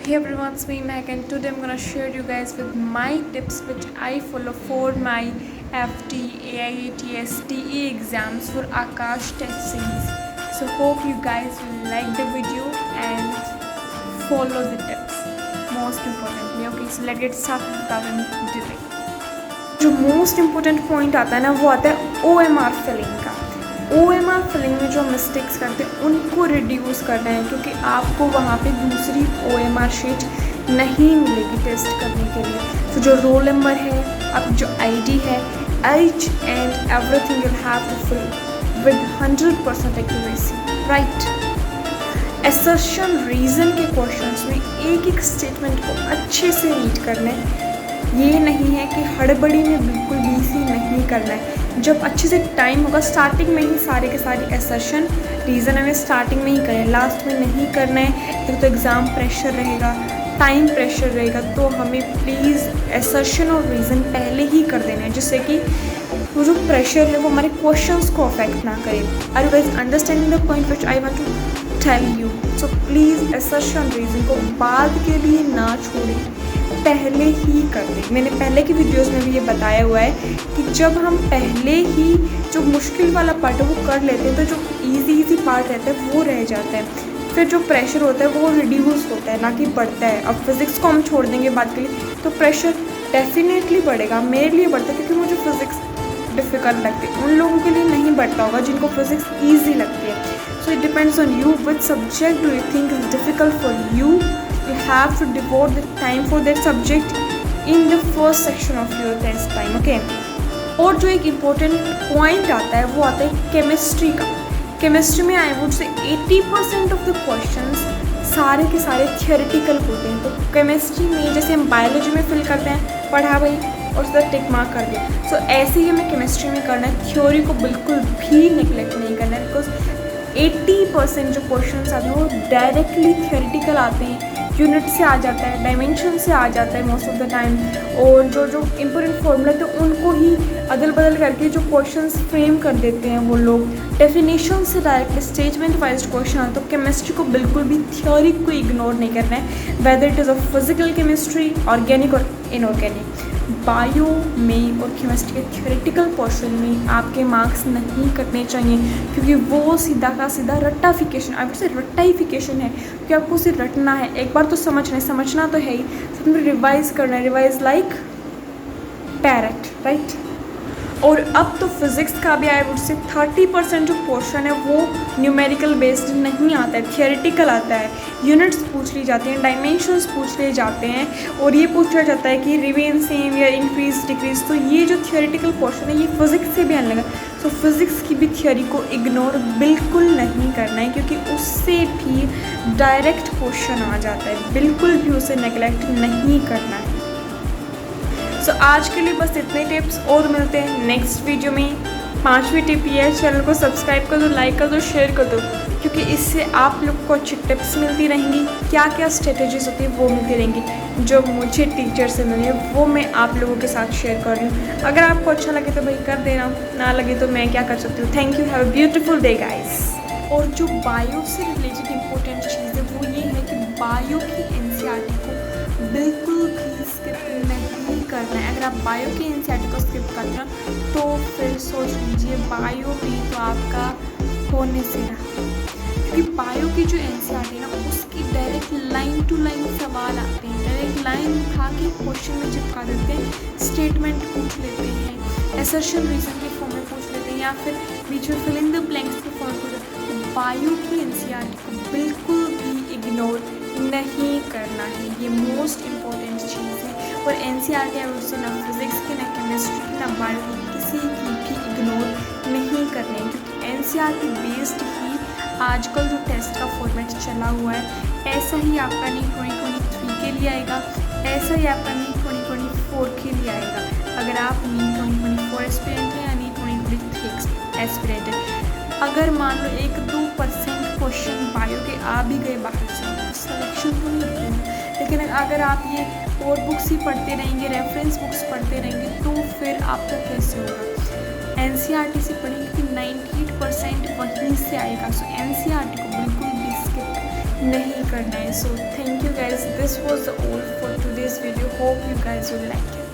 Hey everyone, it's me Meg and today I'm gonna share you guys with my tips which I follow for my FT, AIAT, STE exams for Akash test series. So hope you guys will like the video and follow the tips most importantly. Okay, so let's get started without delay. जो most important point आता है ना वो आता है OMR filling का। OMR filling में जो मिस्टेक्स करते हैं उनको रिड्यूस करना है क्योंकि आपको वहाँ पे दूसरी OMR शीट नहीं मिलेगी टेस्ट करने के लिए। तो जो रोल नंबर है, अब जो ID है, each and everything you'll have to fill with 100% accuracy, right? assertion reason के क्वेश्चंस में एक एक स्टेटमेंट को अच्छे से रीड करना है। ये नहीं है कि हड़बड़ी में बिल्कुल भी इसी नहीं करना है। जब अच्छे से टाइम होगा स्टार्टिंग में ही सारे के सारे असर्शन रीज़न हमें स्टार्टिंग में ही करें, लास्ट में नहीं करना है। एक तो एग्ज़ाम प्रेशर रहेगा, टाइम प्रेशर रहेगा, तो हमें प्लीज़ असर्शन और रीज़न पहले ही कर देना है जिससे कि वो जो प्रेशर है वो हमारे क्वेश्चंस को अफेक्ट ना करे। Are you guys understanding the point which I want to tell you? So please assertion reason को बाद के लिए ना छोड़ें, पहले ही कर दें। मैंने पहले की वीडियोस में भी ये बताया हुआ है कि जब हम पहले ही जो मुश्किल वाला पार्ट है वो कर लेते हैं तो जो इजी पार्ट रहता है वो रह जाता है, फिर जो प्रेशर होता है वो रिड्यूस होता है ना कि बढ़ता है। अब फिज़िक्स को हम छोड़ देंगे बात के लिए तो प्रेशर डेफिनेटली बढ़ेगा। मेरे लिए बढ़ता है क्योंकि मुझे फ़िज़िक्स डिफ़िकल्ट लगती है, उन लोगों के लिए नहीं बढ़ता होगा जिनको फिज़िक्स ईजी लगती है। So it depends on you which subject do you think is difficult for you. You have to devote the time for that subject in the first section of your test time, okay? और जो एक important point आता है वो आता है chemistry का। Chemistry में I would say 80% of the questions सारे के सारे थियोरेटिकल होते हैं। तो केमिस्ट्री में जैसे हम बायोलॉजी में फिल करते हैं, पढ़ा भाई और उसका टिक मार्क कर दिया, सो ऐसे ही हमें केमिस्ट्री में करना है। थ्योरी को बिल्कुल भी निगलेक्ट नहीं करना है बिकॉज 80% जो क्वेश्चंस आते हैं वो डायरेक्टली थियोरेटिकल आते हैं, यूनिट से आ जाता है, डायमेंशन से आ जाता है मोस्ट ऑफ द टाइम। और जो इंपॉर्टेंट फॉर्मूला तो उनको ही अदल बदल करके जो क्वेश्चंस फ्रेम कर देते हैं वो लोग, डेफिनेशन से डायरेक्टली स्टेटमेंट वाइज क्वेश्चन आता है। तो केमिस्ट्री को बिल्कुल भी थ्योरी को इग्नोर नहीं करना है, whether it is of physical chemistry, organic और इनऑर्गेनिक। बायो में और केमिस्ट्री के थ्योरेटिकल पोर्शन में आपके मार्क्स नहीं कटने चाहिए क्योंकि वो सीधा का सीधा रट्टाफिकेशन, आप से रट्टाइफिकेशन है कि आपको सिर्फ रटना है। एक बार तो समझना तो है ही, सबने रिवाइज करना है, रिवाइज लाइक पैरट, राइट? और अब तो फिज़िक्स का भी आई वुड से 30% जो पोर्शन है वो न्यूमेरिकल बेस्ड नहीं आता है, थियोरेटिकल आता है। यूनिट्स पूछ ली जाती हैं, डायमेंशंस पूछ लिए जाते हैं और ये पूछा जाता है कि रिमेन सेम या इंक्रीज डिक्रीज। तो ये जो थियोरेटिकल पोर्शन है ये फिज़िक्स से भी आने लगा। सो फिज़िक्स की भी थियोरी को इग्नोर बिल्कुल नहीं करना है क्योंकि उससे भी डायरेक्ट क्वेश्चन आ जाता है, बिल्कुल भी उसे नेगलेक्ट नहीं करना है। सो आज के लिए बस इतने टिप्स और मिलते हैं नेक्स्ट वीडियो में। 5वीं टिप ये है, चैनल को सब्सक्राइब कर दो, लाइक कर दो, शेयर कर दो क्योंकि इससे आप लोग को अच्छी टिप्स मिलती रहेंगी। क्या क्या स्ट्रेटजीज होती है वो मिलती रहेंगी जो मुझे टीचर से मिली है वो मैं आप लोगों के साथ शेयर कर रही हूँ। अगर आपको अच्छा लगे तो भाई कर देना, ना लगे तो मैं क्या कर सकती हूँ। Thank you, have a beautiful day guys. और जो बायो से रिलेटेड इंपॉर्टेंट चीज़ है वो ये है कि बायो की NCERT को बिल्कुल भी स्किप नहीं करना है। अगर आप बायो की NCERT को स्किप करते हैं तो फिर सोच लीजिए बायो भी तो आपका होने से रहा, क्योंकि बायो की जो NCERT है ना उसकी डायरेक्ट लाइन टू लाइन सवाल आते हैं, डायरेक्ट लाइन उठा के क्वेश्चन में चिपका देते हैं, स्टेटमेंट पूछ लेते हैं, असर्शन रीजन के फॉर्म में पूछ लेते हैं या फिर बीच में फिल इन द ब्लैंक्स के फॉर्म में। तो बायो की NCERT को बिल्कुल भी इग्नोर नहीं करना है, ये मोस्ट इम्पॉर्टेंट चीज़ है। और NCERT है उससे ना फिज़िक्स की, ना केमिस्ट्री की, ना बायो की, किसी की भी इग्नोर नहीं करनी है क्योंकि NCERT बेस्ड ही आजकल जो टेस्ट का फॉर्मेट चला हुआ है ऐसा ही आपका नीट 2023 के लिए आएगा, ऐसा ही आपका नीट 2024 के लिए आएगा। अगर आप नीट 2024 एस्पिरेंट हैं या नीट 2023 एस्पिरेंट है, अगर मान लो 1-2% क्वेश्चन बायो के आ भी गए बाहर से, सिलेक्शन तो नहीं होगा। लेकिन अगर आप ये और बुक्स ही पढ़ते रहेंगे, रेफरेंस बुक्स पढ़ते रहेंगे तो फिर आपका कैसे होगा? NCERT से पढ़ेंगे कि 98% वहीं से आएगा। सो NCERT को बिल्कुल भी स्किप नहीं करना है. So thank you guys, this was all for today's video. Hope you guys will like it.